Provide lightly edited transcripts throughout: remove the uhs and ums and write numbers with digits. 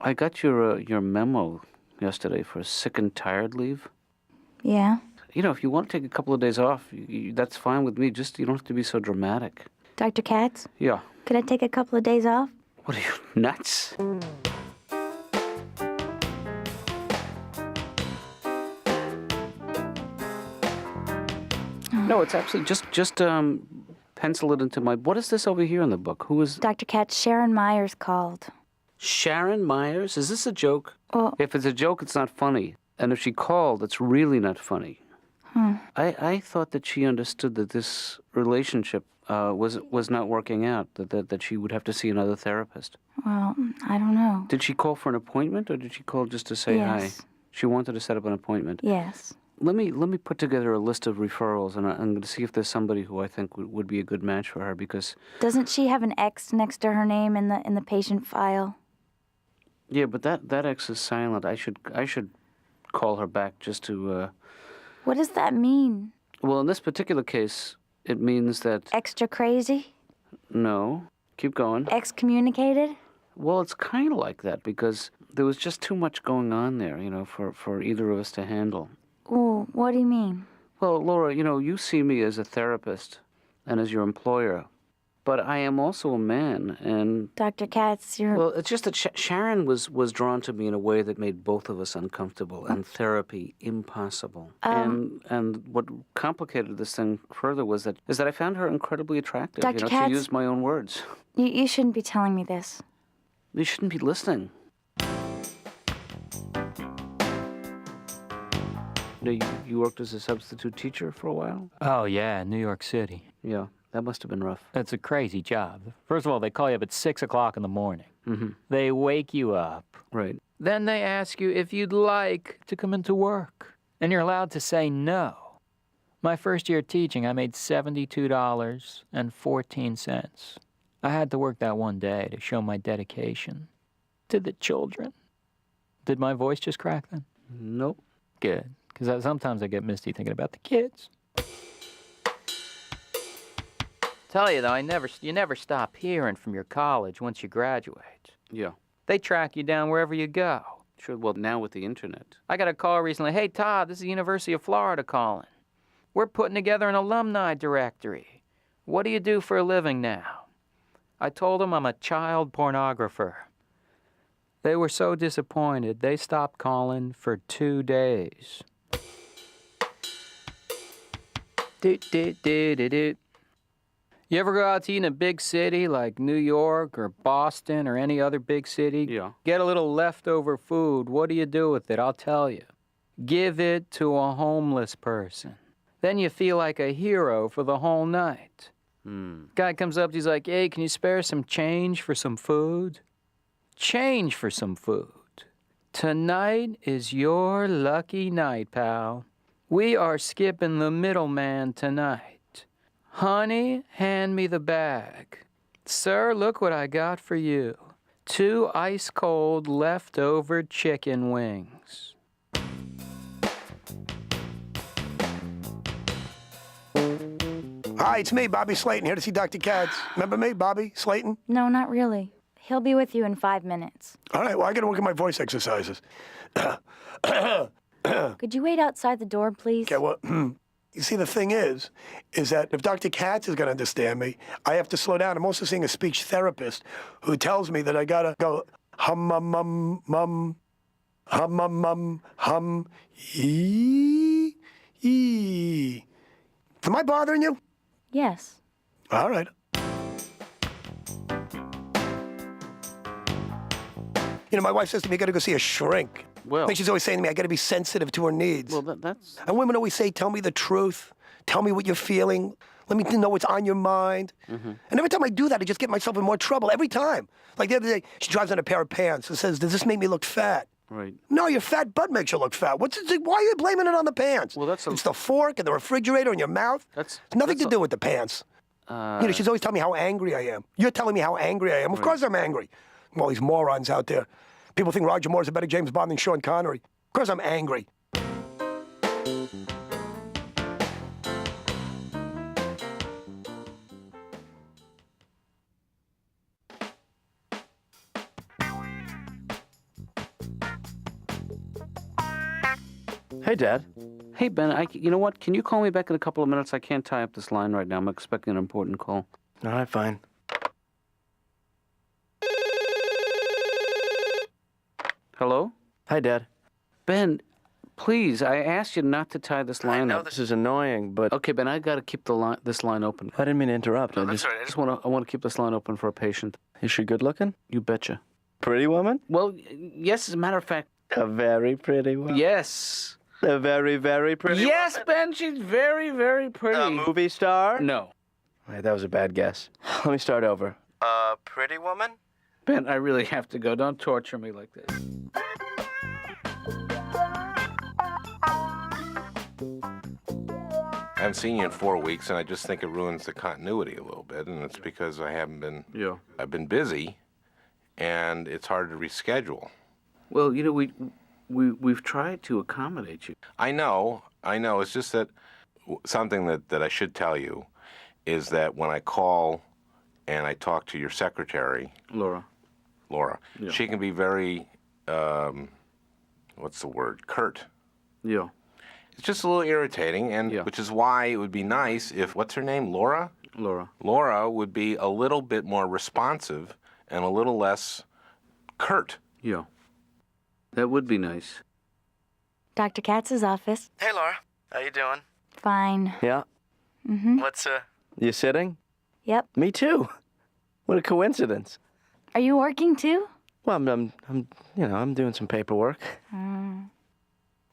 I got your memo yesterday for sick and tired leave. Yeah? If you want to take a couple of days off, that's fine with me. Just you don't have to be so dramatic. Dr. Katz, Yeah. could I take a couple of days off? What are you, nuts? No, it's absolutely just pencil it into my. What is this over here in the book? Who is Dr. Katz, Sharon Meyers called. Sharon Meyers? Is this a joke? Oh. If it's a joke, it's not funny. And if she called, it's really not funny. I thought that she understood that this relationship was not working out, that she would have to see another therapist. Well, I don't know. Did she call for an appointment, or did she call just to say hi? Yes. She wanted to set up an appointment. Yes. Let me put together a list of referrals, and I'm going to see if there's somebody who I think would be a good match for her, because... Doesn't she have an X next to her name in the patient file? Yeah, but that X is silent. I should call her back just to... What does that mean? Well, in this particular case, it means that... Extra crazy? No. Keep going. Excommunicated? Well, it's kind of like that, because there was just too much going on there, for either of us to handle. Ooh, what do you mean? Well, Laura, you see me as a therapist and as your employer, but I am also a man, and... Dr. Katz, you're... Well, it's just that Sharon was drawn to me in a way that made both of us uncomfortable, and therapy impossible. And what complicated this thing further is that I found her incredibly attractive. Dr. Katz, to use my own words. You shouldn't be telling me this. You shouldn't be listening. You worked as a substitute teacher for a while? Oh, yeah, in New York City. Yeah, that must have been rough. It's a crazy job. First of all, they call you up at 6 o'clock in the morning. Mm-hmm. They wake you up. Right. Then they ask you if you'd like to come into work. And you're allowed to say no. My first year teaching, I made $72.14. I had to work that one day to show my dedication to the children. Did my voice just crack then? Nope. Good. Because sometimes I get misty thinking about the kids. Tell you, though, you never stop hearing from your college once you graduate. Yeah. They track you down wherever you go. Sure, well, now with the internet. I got a call recently. Hey, Todd, this is the University of Florida calling. We're putting together an alumni directory. What do you do for a living now? I told them I'm a child pornographer. They were so disappointed, they stopped calling for 2 days. You ever go out to eat in a big city like New York or Boston or any other big city? Yeah. Get a little leftover food. What do you do with it? I'll tell you. Give it to a homeless person. Then you feel like a hero for the whole night. Guy comes up, he's like, hey, can you spare some change for some food? Change for some food. Tonight is your lucky night, pal. We are skipping the middleman tonight. Honey, hand me the bag. Sir, look what I got for you. 2 ice-cold leftover chicken wings. Hi, it's me, Bobby Slayton, here to see Dr. Katz. Remember me, Bobby Slayton? No, not really. He'll be with you in 5 minutes. All right, well, I gotta work at my voice exercises. Could you wait outside the door, please? Okay, well, you see, the thing is that if Dr. Katz is gonna understand me, I have to slow down. I'm also seeing a speech therapist who tells me that I gotta go hum, ee. Am I bothering you? Yes. All right. My wife says to me, you gotta go see a shrink. Well... I think she's always saying to me, I gotta be sensitive to her needs. Well, that's... And women always say, tell me the truth. Tell me what you're feeling. Let me know what's on your mind. Mm-hmm. And every time I do that, I just get myself in more trouble. Every time. Like the other day, she drives on a pair of pants and says, does this make me look fat? Right. No, your fat butt makes you look fat. Why are you blaming it on the pants? Well, It's the fork and the refrigerator in your mouth. It's nothing to do with the pants. She's always telling me how angry I am. You're telling me how angry I am. Of course I'm angry. All these morons out there. People think Roger Moore's a better James Bond than Sean Connery. Of course I'm angry. Hey, Dad. Hey, Ben, you know what? Can you call me back in a couple of minutes? I can't tie up this line right now. I'm expecting an important call. All right, fine. Hello? Hi, Dad. Ben, please, I asked you not to tie this line I know up. this is annoying, but Okay, Ben, I got to keep this line open. I didn't mean to interrupt. No, that's all right. I want to keep this line open for a patient. Is she good looking? You betcha. Pretty woman? Well, yes, as a matter of fact. A very pretty woman. Yes. A very, very pretty Yes, woman. Ben, she's very, very pretty. A movie star? No. Wait, that was a bad guess. Let me start over. A pretty woman? Ben, I really have to go. Don't torture me like this. I haven't seen you in 4 weeks, and I just think it ruins the continuity a little bit, and it's because I haven't been. Yeah. I've been busy, and it's hard to reschedule. Well, you know, we've tried to accommodate you. I know. It's just that something that I should tell you is that when I call and I talk to your secretary, Laura. Yeah. She can be very, what's the word, curt. Yeah. It's just a little irritating, and Yeah. which is why it would be nice if, what's her name, Laura? Laura would be a little bit more responsive and a little less curt. Yeah. That would be nice. Dr. Katz's office. Hey, Laura. How you doing? Fine. Yeah. Mm-hmm. What's, you sitting? Yep. Me too. What a coincidence. Are you working too? Well, I'm doing some paperwork.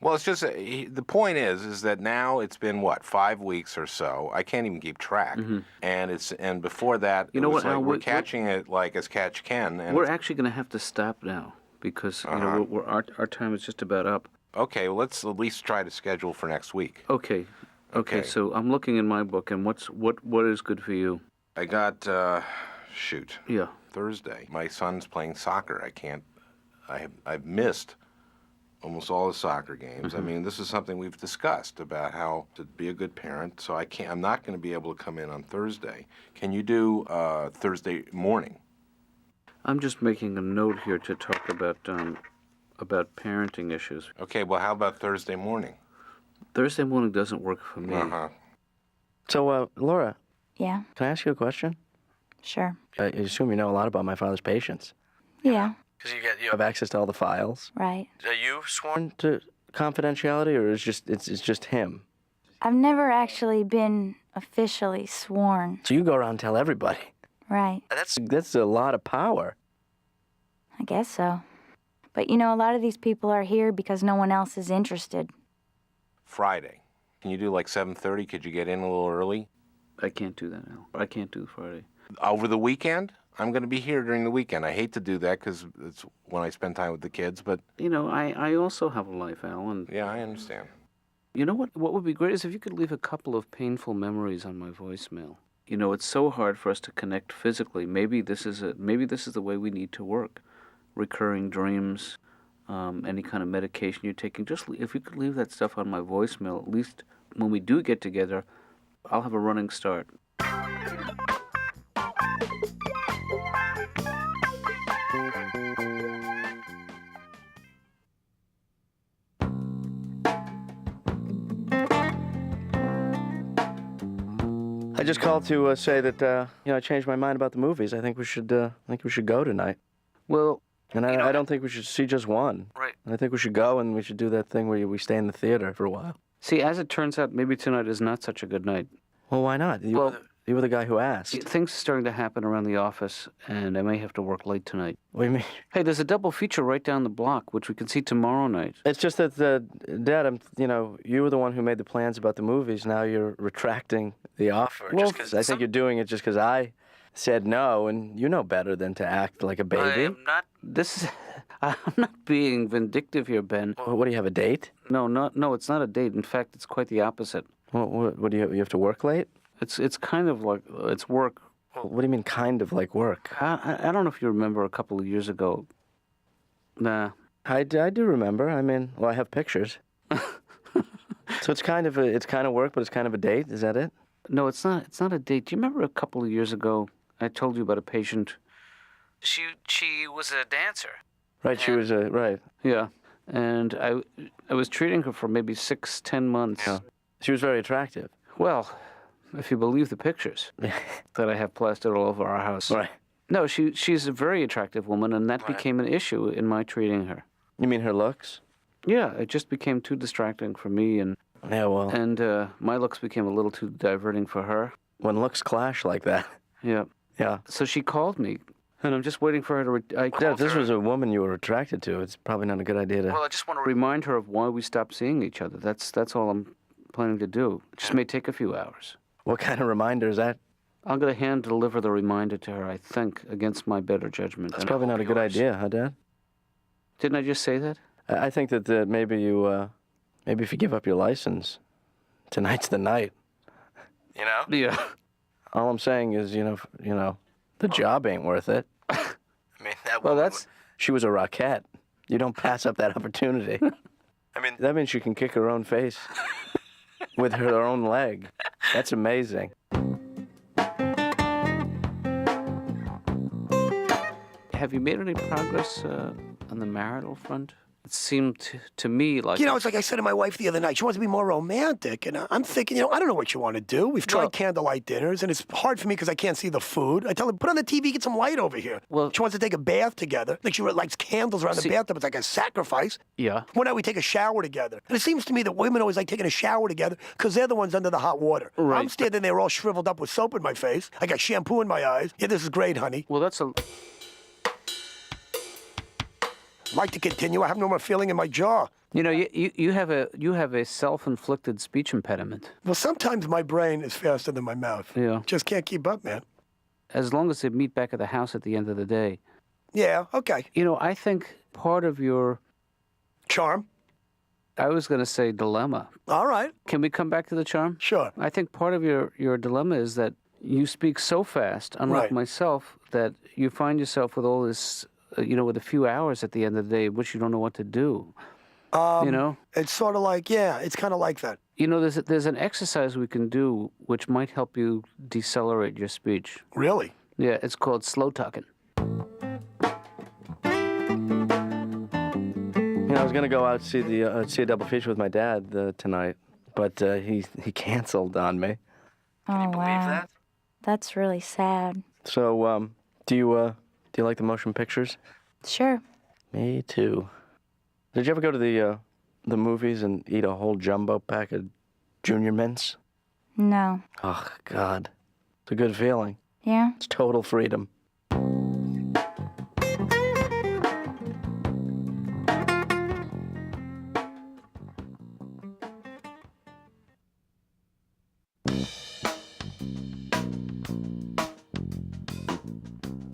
Well, it's just the point is that now it's been what 5 weeks or so. I can't even keep track, and before that, You know it was what, like Al, we're we- catching it like as catch can. And We're actually going to have to stop now because you know our time is just about up. okay, well, let's at least try to schedule for next week. Okay. Okay. So I'm looking in my book, and what is good for you? I got shoot Yeah. Thursday. My son's playing soccer. I can't. I've missed almost all the soccer games. I mean, this is something we've discussed about how to be a good parent. So I'm not going to be able to come in on Thursday. Can you do Thursday morning? I'm just making a note here to talk about parenting issues. Okay. Well, how about Thursday morning? Thursday morning doesn't work for me. So, Laura, Yeah. can I ask you a question? Sure. I assume you know a lot about my father's patients. Yeah. Because you have access to all the files. Right. Are you sworn to confidentiality, or is it's just him? I've never actually been officially sworn. So you go around and tell everybody. Right. That's a lot of power. I guess so. But you know, a lot of these people are here because no one else is interested. Friday. Can you do like 7:30? Could you get in a little early? I can't do that now. I can't do Friday. Over the weekend? I'm going to be here during the weekend. I hate to do that because it's when I spend time with the kids, but... You know, I also have a life, Al, and Yeah, I understand. you know what would be great is if you could leave a couple of painful memories on my voicemail. You know, it's so hard for us to connect physically. Maybe this is the way we need to work. Recurring dreams, any kind of medication you're taking. Just if you could leave that stuff on my voicemail, at least when we do get together, I'll have a running start. I just called to say that I changed my mind about the movies. I think we should go tonight. Well, And I don't think we should see just one. Right. I think we should go, and we should do that thing where we stay in the theater for a while. see, as it turns out, maybe tonight is not such a good night. Well, why not? You were the guy who asked. Things are starting to happen around the office, and I may have to work late tonight. What do you mean? Hey, there's a double feature right down the block, which we can see tomorrow night. It's just that, Dad, you were the one who made the plans about the movies. Now you're retracting the offer. Well, Just 'cause I think you're doing it just because I said no, and you know better than to act like a baby. I'm not being vindictive here, Ben. What do you have, a date? No, it's not a date. In fact, it's quite the opposite. What do you have to work late? It's kind of like, it's work. What do you mean, kind of like work? I don't know if you remember a couple of years ago. Nah. I do remember. I mean, well, I have pictures. So it's kind of work, but it's kind of a date. Is that it? No, it's not. It's not a date. Do you remember a couple of years ago, I told you about a patient? She was a dancer. Right. She was right. Yeah. And I was treating her for maybe 6-10 months. Yeah. She was very attractive. Well, if you believe the pictures that I have plastered all over our house. Right. No, she's a very attractive woman, and that Right. became an issue in my treating her. You mean her looks? Yeah, it just became too distracting for me, and Yeah, well, my looks became a little too diverting for her. when looks clash like that. Yeah. Yeah. So she called me, and I'm just waiting for her to. I Yeah, called if this her. was a woman you were attracted to, it's probably not a good idea to... Well, I just want to remind her of why we stopped seeing each other. That's all I'm planning to do. It just may take a few hours. What kind of reminder is that? I'm going to hand deliver the reminder to her, I think, against my better judgment. That's and I probably hope not a good yours. idea, huh, Dad? Didn't I just say that? I think that maybe maybe if you give up your license, tonight's the night. You know? Yeah. All I'm saying is, the job ain't worth it. I mean, Well, that's... She was a rockette. You don't pass up that opportunity. I mean, that means she can kick her own face with her own leg. That's amazing. Have you made any progress on the marital front? It seemed to me like... It's like I said to my wife the other night. She wants to be more romantic. And I'm thinking, I don't know what you want to do. We've tried Well- candlelight dinners, and it's hard for me because I can't see the food. I tell her, put on the TV, get some light over here. Well- She wants to take a bath together. Like she lights candles around See- the bathtub. It's like a sacrifice. Yeah. One night we take a shower together. And it seems to me that women always like taking a shower together because they're the ones under the hot water. Right. I'm standing there all shriveled up with soap in my face. I got shampoo in my eyes. Yeah, this is great, honey. Well, that's a... I'd like to continue. I have no more feeling in my jaw. You have a self-inflicted speech impediment. Well, sometimes my brain is faster than my mouth. Yeah. Just can't keep up, man. As long as they meet back at the house at the end of the day. Yeah, okay. I think part of your... Charm? I was going to say dilemma. All right. Can we come back to the charm? Sure. I think part of your dilemma is that you speak so fast, unlike Right. myself, that you find yourself with all this, with a few hours at the end of the day, which you don't know what to do. It's sort of like, it's kind of like that. There's an exercise we can do which might help you decelerate your speech. Really? Yeah, it's called slow talking. I was gonna go out see a double feature with my dad tonight, but he canceled on me. Oh, wow. That's really sad. So, do you like the motion pictures? Sure. Me too. Did you ever go to the movies and eat a whole jumbo pack of Junior Mints? No. Oh God, it's a good feeling. Yeah? It's total freedom.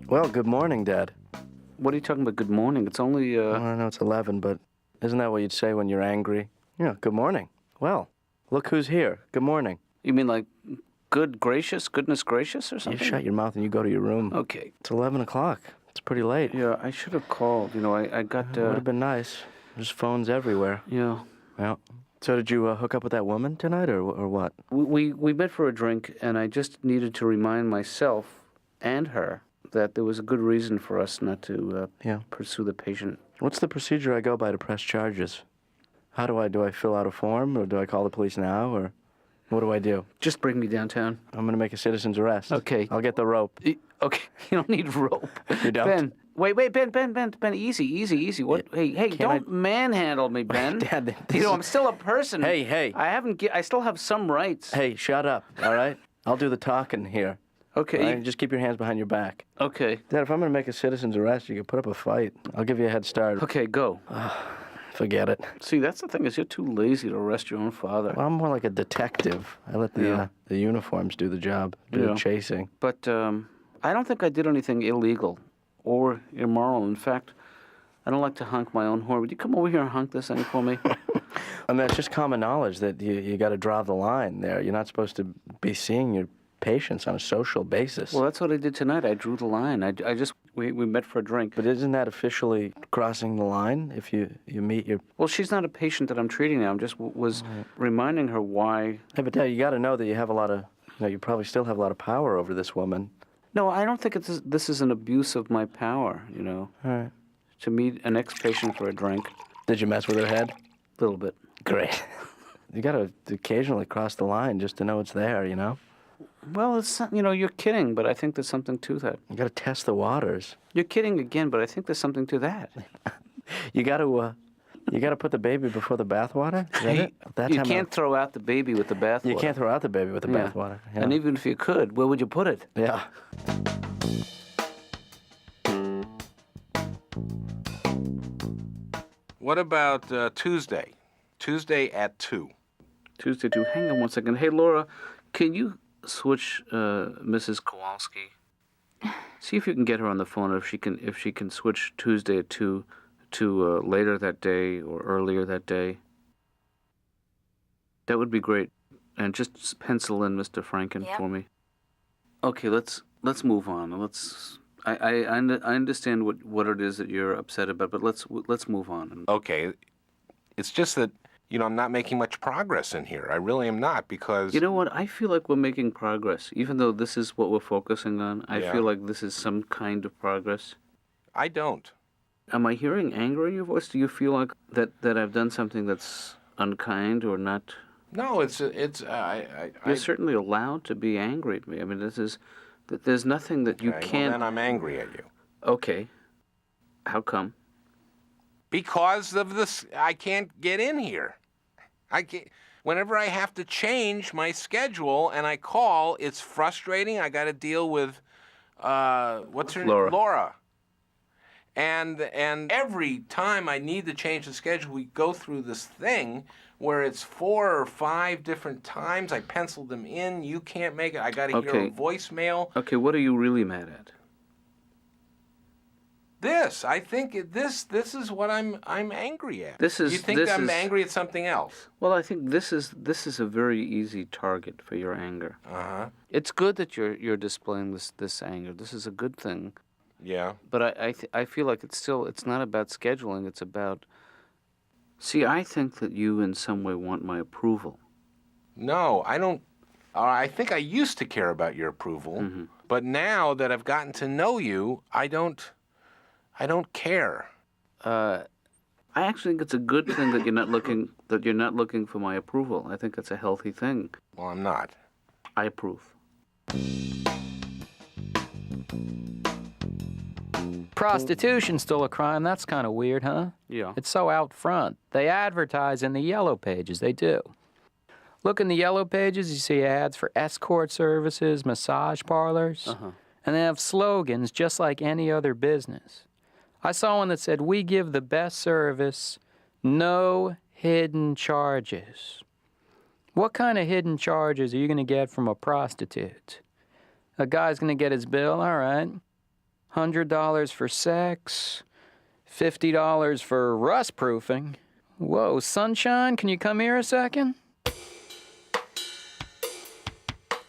Well, good morning, Dad. What are you talking about? Good morning. It's only Well, I know it's 11, but isn't that what you'd say when you're angry? Yeah, good morning. Well, look who's here. Good morning. You mean like goodness gracious or You something? shut your mouth and you go to your room. Okay. It's 11 o'clock. It's pretty late. Yeah, I should have called. I got... Would have been nice. There's phones everywhere. Yeah. Yeah. So did you hook up with that woman tonight, or what? We met for a drink, and I just needed to remind myself and her that there was a good reason for us not to pursue the patient. What's the procedure I go by to press charges? How do I fill out a form, or do I call the police now, or what do I do? Just bring me downtown. I'm going to make a citizen's arrest. Okay. I'll get the rope. Okay, you don't need rope. You don't? Ben, wait, Ben, easy. What? Hey, don't manhandle me, Ben. Dad, I'm still a person. Hey. I still have some rights. Hey, shut up, all right? I'll do the talking here. Okay. All right? Just keep your hands behind your back. Okay. Dad, if I'm going to make a citizen's arrest, you can put up a fight. I'll give you a head start. Okay, go. Forget it. See, that's the thing, is you're too lazy to arrest your own father. Well, I'm more like a detective. I let the uniforms do the job, do the chasing. But I don't think I did anything illegal or immoral. In fact, I don't like to honk my own horn. Would you come over here and honk this thing for me? I mean, it's just common knowledge that you got to draw the line there. You're not supposed to be seeing your patients on a social basis. Well, that's what I did tonight. I drew the line. We met for a drink. But isn't that officially crossing the line if you meet your... Well, she's not a patient that I'm treating now. I'm just was reminding her why. Hey, but Dad, you got to know that you have a lot of... you probably still have a lot of power over this woman. No, I don't think this is an abuse of my power, All right. to meet an ex-patient for a drink. Did you mess with her head? A little bit. Great. You gotta occasionally cross the line just to know it's there, you know? Well, it's not, you're kidding, but I think there's something to that. You gotta test the waters. You're kidding again, but I think there's something to that. You gotta put the baby before the bathwater? Is that it? That's You how can't throw out the baby with the bathwater. You can't throw out the baby with the bathwater. Yeah. And even if you could, where would you put it? Yeah. What about Tuesday? Tuesday at 2. Tuesday, 2. Hang on one second. Hey, Laura, can you switch Mrs. Kowalski? See if you can get her on the phone, if she can switch Tuesday at 2 to later that day or earlier that day. That would be great. And just pencil in Mr. Franken for me. Okay, let's move on. I understand what it is that you're upset about, but let's move on. Okay, it's just that I'm not making much progress in here. I really am not, because you know what? I feel like we're making progress, even though this is what we're focusing on. I feel like this is some kind of progress. I don't. Am I hearing anger in your voice? Do you feel like that I've done something that's unkind or not? No, You're certainly allowed to be angry at me. I mean, there's nothing that you can't. Well, then I'm angry at you. Okay. How come? Because of this, I can't get in here. Whenever I have to change my schedule and I call, it's frustrating. I got to deal with what's her name? Laura. And every time I need to change the schedule, we go through this thing where it's 4 or 5 different times. I penciled them in. You can't make it. I got to hear a voicemail. Okay, what are you really mad at? This. I think this is what I'm angry at. You think I'm angry at something else? Well, I think this is a very easy target for your anger. Uh-huh. It's good that you're displaying this anger. This is a good thing. Yeah. But I feel like it's not about scheduling. It's about. See, I think that you in some way want my approval. No, I don't. I think I used to care about your approval, but now that I've gotten to know you, I don't care. I actually think it's a good thing that you're not looking for my approval. I think it's a healthy thing. Well, I'm not. I approve. Prostitution's still a crime. That's kind of weird, huh? Yeah. It's so out front. They advertise in the yellow pages. They do. Look in the yellow pages, you see ads for escort services, massage parlors. And they have slogans just like any other business. I saw one that said, "We give the best service, no hidden charges." What kind of hidden charges are you going to get from a prostitute? A guy's going to get his bill, all right. $100 for sex, $50 for rust proofing. Whoa, sunshine, can you come here a second?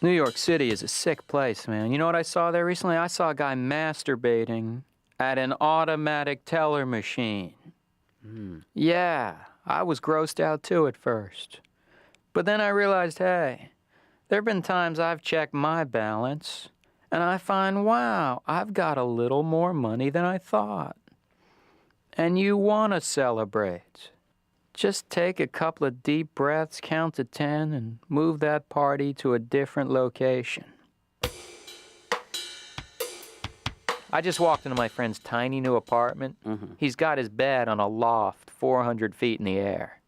New York City is a sick place, man. You know what I saw there recently? I saw a guy masturbating at an automatic teller machine. Yeah, I was grossed out too at first. But then I realized, hey, there have been times I've checked my balance and I find, wow, I've got a little more money than I thought. And you want to celebrate. Just take a couple of deep breaths, count to 10, and move that party to a different location. I just walked into my friend's tiny new apartment. He's got his bed on a loft 400 feet in the air.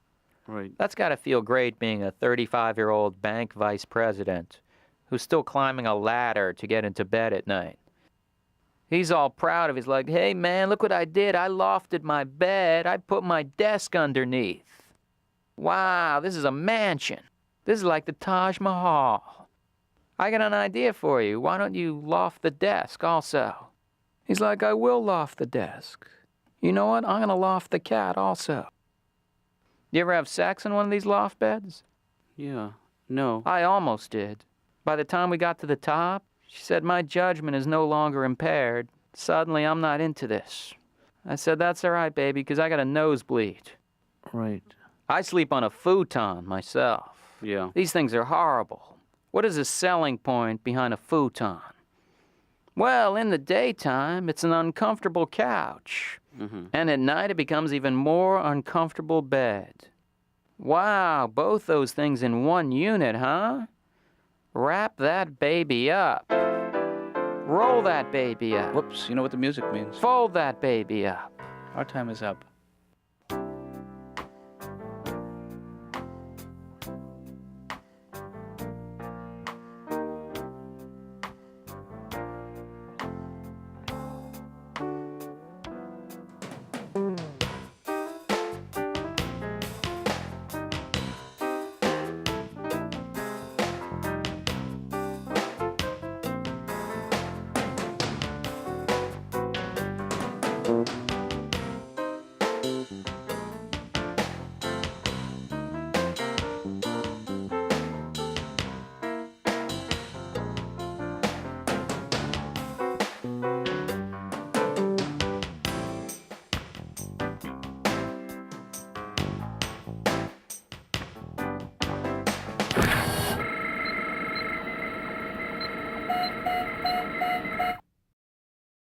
Right. That's got to feel great being a 35-year-old bank vice president who's still climbing a ladder to get into bed at night. He's all proud of it. He's like, "Hey, man, look what I did. I lofted my bed. I put my desk underneath. Wow, this is a mansion. This is like the Taj Mahal. I got an idea for you. Why don't you loft the desk also?" He's like, "I will loft the desk. You know what? I'm going to loft the cat also." You ever have sex in one of these loft beds? Yeah. No. I almost did. By the time we got to the top, she said, "My judgment is no longer impaired. Suddenly, I'm not into this." I said, "That's all right, baby, because I got a nosebleed." Right. I sleep on a futon myself. Yeah. These things are horrible. What is the selling point behind a futon? Well, in the daytime, it's an uncomfortable couch. And at night it becomes even more uncomfortable bed. Wow, both those things in one unit, huh? Wrap that baby up. Roll that baby up. Whoops, you know what the music means. Fold that baby up. Our time is up.